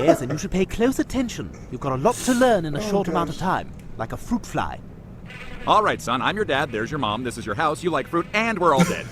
Yes, and you should pay close attention. You've got a lot to learn in a short amount of time, like a fruit fly. All right, son, I'm your dad, there's your mom, this is your house, you like fruit, and we're all dead.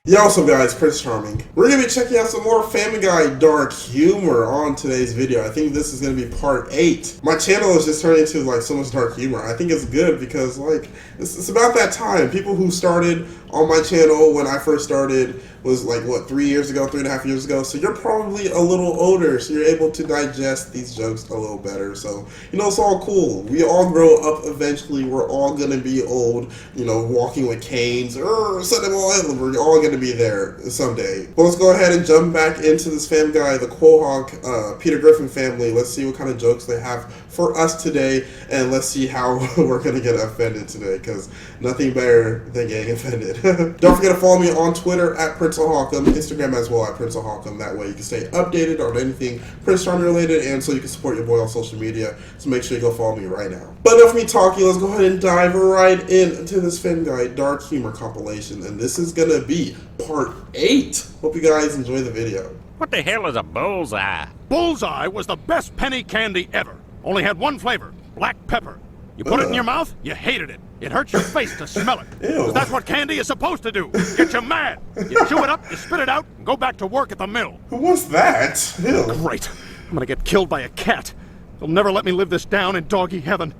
Yo, what's up guys, Prince Charming. We're going to be checking out some more Family Guy dark humor on today's video. I think this is going to be part 8. My channel is just turning into like so much dark humor. I think it's good because like, it's about that time. People who started on my channel when I first started was like, what, 3 years ago, 3.5 years ago? So you're probably a little older, so you're able to digest these jokes a little better. So, you know, it's all cool. We all grow up eventually. We're all going to be old, you know, walking with canes or something. We're all going to be there someday. But let's go ahead and jump back into this Family Guy, the Quahog, Peter Griffin family. Let's see what kind of jokes they have for us today, and let's see how we're going to get offended today, because nothing better than getting offended. Don't forget to follow me on Twitter at Prince Hawcom, Instagram as well at Prince Hawcom. That way you can stay updated on anything Prince Charming related, and so you can support your boy on social media. So make sure you go follow me right now. But enough of me talking, let's go ahead and dive right into this Family Guy dark humor compilation, and this is going to be part 8. Hope you guys enjoy the video. What the hell is a bullseye? Bullseye was the best penny candy ever. Only had one flavor, black pepper. You put it in your mouth, you hated it. It hurts your face to smell it. Because that's what candy is supposed to do. Get you mad. You chew it up, you spit it out, and go back to work at the mill. Who was that? Ew. Great. I'm gonna get killed by a cat. They'll never let me live this down in doggy heaven.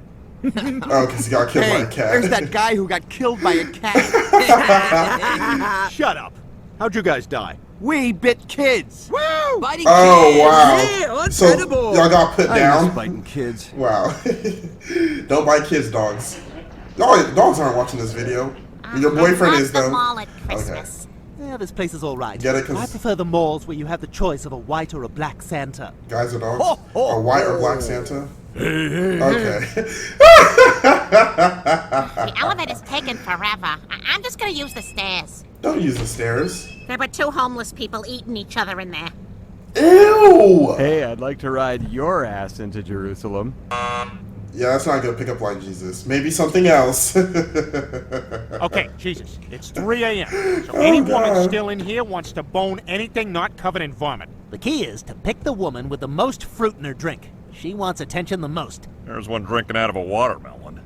Oh, because he got killed by a cat. There's that guy who got killed by a cat. Shut up. How'd you guys die? We bit kids. Woo! Biting Oh, kids. wow. Yeah, So, incredible. y'all got put down? Biting kids. Wow. Don't bite kids, dogs. Dogs aren't watching this video. Your boyfriend is, though. Mall at Christmas. Yeah, this place is all right. Get it? 'Cause I prefer the malls where you have the choice of a white or a black Santa. guys are dogs? A white or black Santa? Okay. The elevator's taking forever. I'm just gonna use the stairs. Don't use the stairs. There were 2 homeless people eating each other in there. Ew! Hey, I'd like to ride your ass into Jerusalem. Yeah, that's not gonna pick up like Jesus. Maybe something else. Okay, Jesus, it's 3 a.m. So any woman still in here wants to bone anything not covered in vomit. The key is to pick the woman with the most fruit in her drink. She wants attention the most. There's one drinking out of a watermelon.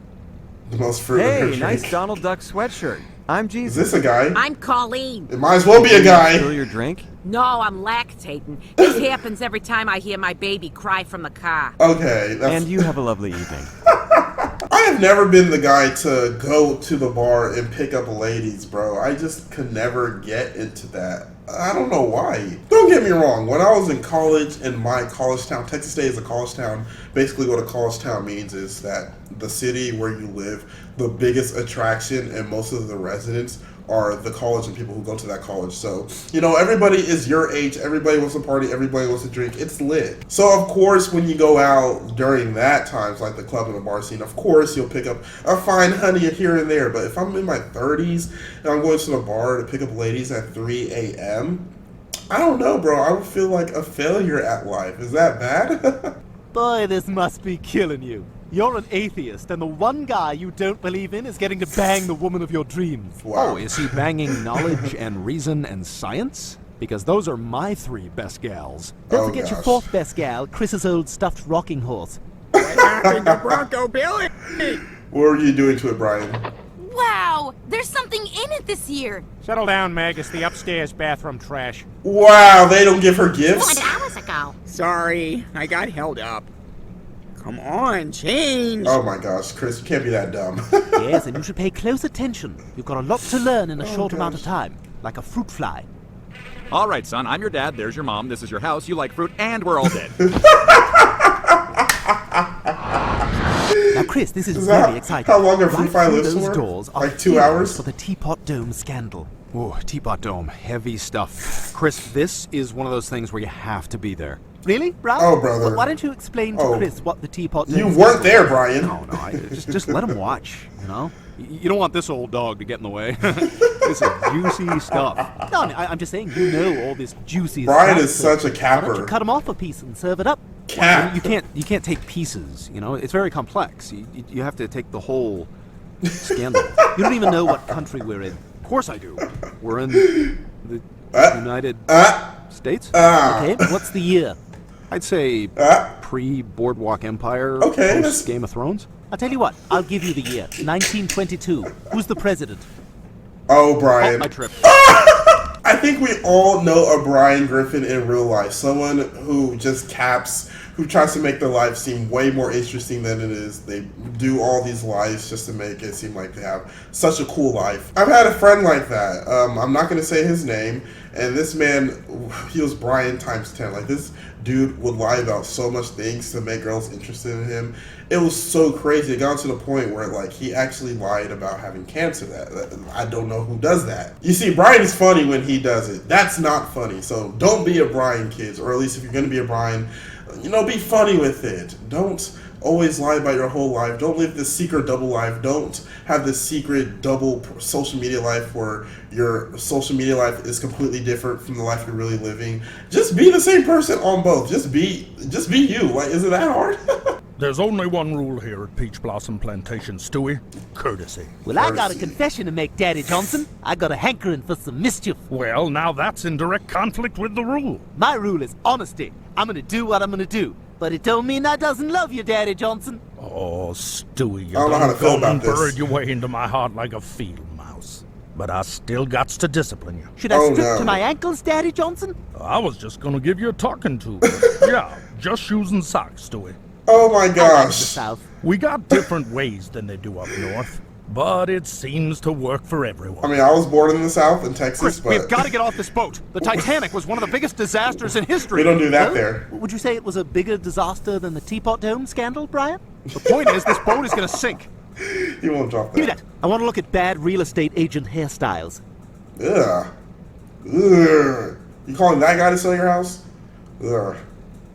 The most fruit in her Hey, drink. nice Donald Duck sweatshirt. I'm Is Jesus. this a guy? I'm Colleen. It might as well be a guy. Spill your drink? No, I'm lactating. This happens every time I hear my baby cry from the car. Okay, that's... And you have a lovely evening. I have never been the guy to go to the bar and pick up ladies, bro. I just could never get into that. I don't know why. Don't get me wrong. When I was in college in my college town, Texas State is a college town. Basically what a college town means is that the city where you live, the biggest attraction and most of the residents are the college and people who go to that college. So, you know, everybody is your age. Everybody wants to party. Everybody wants to drink. It's lit. So, of course, when you go out during that times, like the club and the bar scene, of course, you'll pick up a fine honey here and there. But if I'm in my 30s and I'm going to the bar to pick up ladies at 3 a.m., I don't know, bro. I would feel like a failure at life. Is that bad? Boy, this must be killing you. You're an atheist, and the one guy you don't believe in is getting to bang the woman of your dreams. Wow. Oh, is he banging knowledge and reason and science? Because those are my 3 best gals. Don't Oh, forget your gosh. 4th best gal, Chris's old stuffed rocking horse. The Bronco Billy. What were you doing to it, Brian? Wow! There's something in it this year. Settle down, Meg. It's the upstairs bathroom trash. Wow, they don't give her gifts? 1 hours ago. Sorry, I got held up. Come on, change. Oh my gosh, Chris, you can't be that dumb. Yes, and you should pay close attention. You've got a lot to learn in a short amount of time, like a fruit fly. All right, son, I'm your dad, there's your mom, this is your house, you like fruit, and we're all dead. Now, Chris, this is that really exciting. how long a fruit Right fly through lives those for? doors are Like 2 heroes hours? for the Teapot Dome scandal. Oh, Teapot Dome, heavy stuff. Chris, this is one of those things where you have to be there. Really, Brian? Oh, brother. Well, why don't you explain to Oh. Chris what the Teapot Dome You scandal weren't there, is? Brian. No, just let him watch, you know? You don't want this old dog to get in the way. This is juicy stuff. No, I mean, I'm just saying you know all this juicy Brian stuff. is so such a Why don't you capper. cut him off a piece and serve it up? Cap. You can't take pieces, you know? It's very complex. You have to take the whole Scandal. You don't even know what country we're in. Of course I do. We're in the United States? Okay, what's the year? I'd say pre-Boardwalk Empire, Okay, post Game of Thrones. I'll tell you what, I'll give you the year. 1922. Who's the president? Oh, Brian. I tripped. I think we all know a Brian Griffin in real life. Someone who just caps, who tries to make their life seem way more interesting than it is. They do all these lies just to make it seem like they have such a cool life. I've had a friend like that. I'm not going to say his name. And this man, he was Brian times 10. Like, this dude would lie about so much things to make girls interested in him. It was so crazy. It got to the point where, like, he actually lied about having cancer. I don't know who does that. You see, Brian is funny when he does it. That's not funny. So don't be a Brian, kids. Or at least if you're going to be a Brian, you know, be funny with it. Don't always lie about your whole life. Don't live this secret double life. Don't have this secret double social media life where your social media life is completely different from the life you're really living. Just be the same person on both. Just be you. Like, is it that hard? There's only one rule here at Peach Blossom Plantation, Stewie. Courtesy. Well, I got a confession to make, Daddy Johnson. I got a hankering for some mischief. Well, now that's in direct conflict with the rule. My rule is honesty. I'm gonna do what I'm gonna do. But it don't mean I doesn't love you, Daddy Johnson. Oh, Stewie, you I don't know how to feel about this. buried your way into my heart like a field mouse. But I still gots to discipline you. Should I strip to my ankles, Daddy Johnson? I was just gonna give you a talking to. Yeah, just shoes and socks, Stewie. Oh my I like the gosh. South. We got different ways than they do up north, but it seems to work for everyone. I mean, I was born in the South, in Texas, Chris, but we've got to get off this boat. The Titanic was one of the biggest disasters in history. we don't do that Well, there. Would you say it was a bigger disaster than the Teapot Dome scandal, Brian? The point is, this boat is going to sink. You won't drop Give me that. that. I want to look at bad real estate agent hairstyles. Ugh. Ugh. You calling that guy to sell your house? Ugh.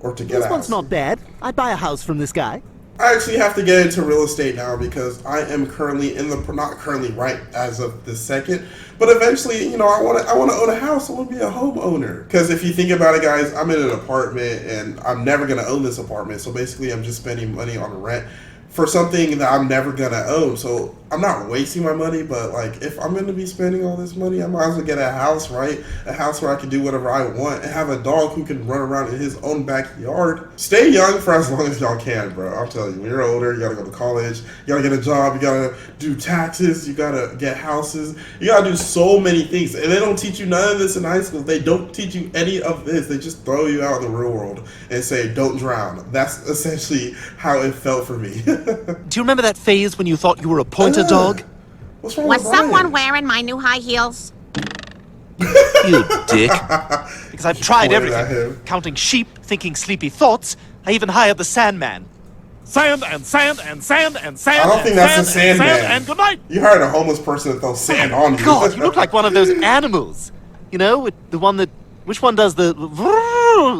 Or to get This a one's house. not bad. I'd buy a house from this guy. I actually have to get into real estate now because I am currently not currently right as of this second, but eventually, you know, I want to own a house. I want to be a homeowner. Because if you think about it, guys, I'm in an apartment and I'm never going to own this apartment. So basically, I'm just spending money on rent for something that I'm never going to own. So I'm not wasting my money, but like if I'm going to be spending all this money, I might as well get a house, right? A house where I can do whatever I want and have a dog who can run around in his own backyard. Stay young for as long as y'all can, bro. I'm telling you, when you're older, you got to go to college, you got to get a job, you got to do taxes, you got to get houses, you got to do so many things. And they don't teach you none of this in high school. They don't teach you any of this. They just throw you out in the real world and say, don't drown. That's essentially how it felt for me. Do you remember that phase when you thought you were a pointer dog? What's wrong Was with Brian? someone wearing my new high heels? You dick. Because I've tried Pointed at everything. him. Counting sheep, thinking sleepy thoughts. I even hired the Sandman. Sand and sand and sand and sand. I don't think that's the sand Sandman. and good night. You hired a homeless person to throw sand on you. God, you look like one of those animals. You know, with the one that... Which one does the...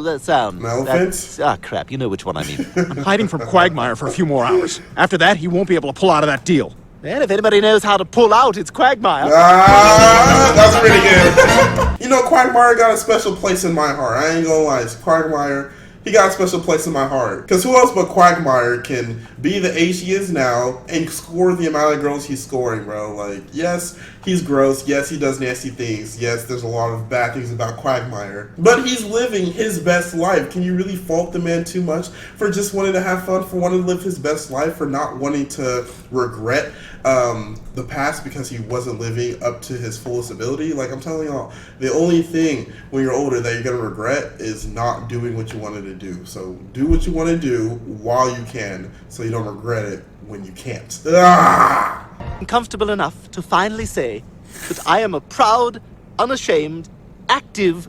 that sound? An elephant? Ah, crap. You know which one I mean. I'm hiding from Quagmire for a few more hours. After that, he won't be able to pull out of that deal. And if anybody knows how to pull out, it's Quagmire. That's pretty good. You know, Quagmire got a special place in my heart. I ain't gonna lie. It's Quagmire, he got a special place in my heart. Because who else but Quagmire can be the age he is now and score the amount of girls he's scoring, bro? Like, yes, he's gross. Yes, he does nasty things. Yes, there's a lot of bad things about Quagmire. But he's living his best life. Can you really fault the man too much for just wanting to have fun, for wanting to live his best life, for not wanting to regret the past because he wasn't living up to his fullest ability? Like, I'm telling y'all, the only thing when you're older that you're going to regret is not doing what you wanted to do. So do what you want to do while you can so you don't regret it when you can't. Ah! I'm comfortable enough to finally say that I am a proud, unashamed, active...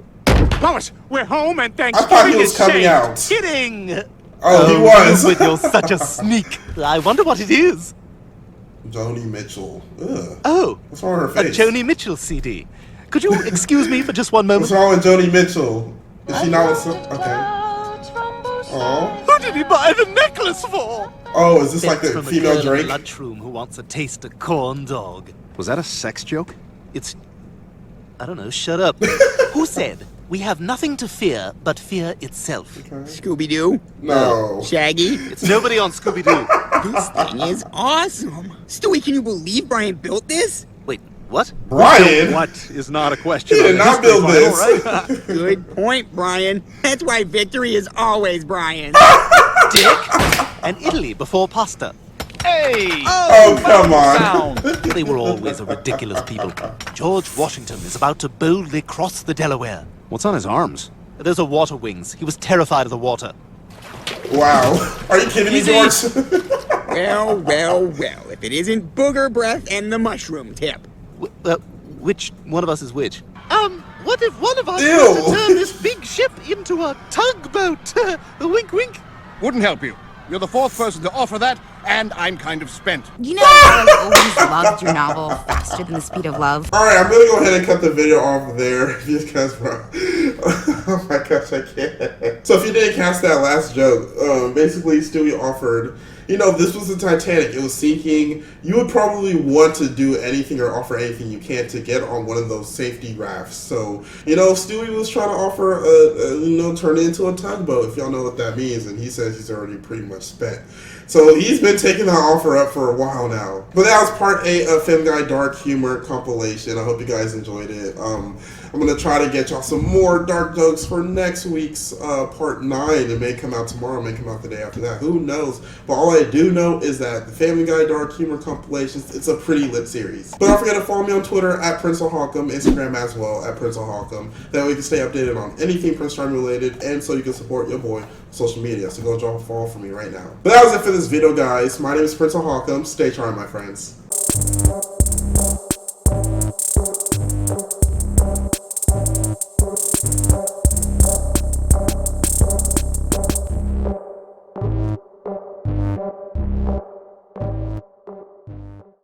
Lois, we're home and I thought Thanksgiving he was is coming shaved. out. Kidding! Oh, he was. But you're such a sneak. I wonder what it is. Joni Mitchell. Ugh. Oh, What's wrong with her a face? Joni Mitchell CD. Could you excuse me for just one What's moment? wrong with Joni Mitchell? Is she not with okay. Oh. Who did he buy the necklace for? Oh, is this like It's the from female a girl Drake? in the lunchroom who wants a taste of corn dog. Was that a sex joke? It's... I don't know, shut up. Who said We have nothing to fear but fear itself. Scooby-Doo? No. Shaggy? It's nobody on Scooby-Doo. This thing is awesome. Stewie, can you believe Brian built this? Wait, what? Brian? What is not a question He on did the not history build final, this. right? Good point, Brian. That's why victory is always Brian. Dick? And Italy before pasta. Hey! Oh, come on. They were always a ridiculous people. George Washington is about to boldly cross the Delaware. What's on his arms? Those are water wings. He was terrified of the water. Wow. Are you kidding me, George? Well, well, well. If it isn't booger breath and the mushroom tip. Which one of us is which? What if one of us Ew. were to turn this big ship into a tugboat? Wink, wink. Wouldn't help you. You're the fourth person to offer that, and I'm kind of spent. You know how I always loved your novel, Faster Than the Speed of Love? Alright, I'm gonna go ahead and cut the video off there because, bro. Oh my gosh, I can't. So if you didn't catch that last joke, basically Stewie offered, you know, this was the Titanic. It was sinking. You would probably want to do anything or offer anything you can to get on one of those safety rafts. So, you know, Stewie was trying to offer, turn it into a tugboat, if y'all know what that means. And he says he's already pretty much spent. So he's been taking that offer up for a while now. But that was part 8 of Family Guy Dark Humor Compilation. I hope you guys enjoyed it. I'm going to try to get y'all some more dark jokes for next week's part 9. It may come out tomorrow, it may come out the day after that. Who knows? But all I do know is that the Family Guy Dark Humor Compilations, it's a pretty lit series. But don't forget to follow me on Twitter at Prince of Hawcom, Instagram as well at Prince of Hawcom. That way you can stay updated on anything Prince Charming related, and so you can support your boy on social media. So go drop a follow for me right now. But that was it for this video, guys. My name is Prince of Hawcom. Stay charmed, my friends.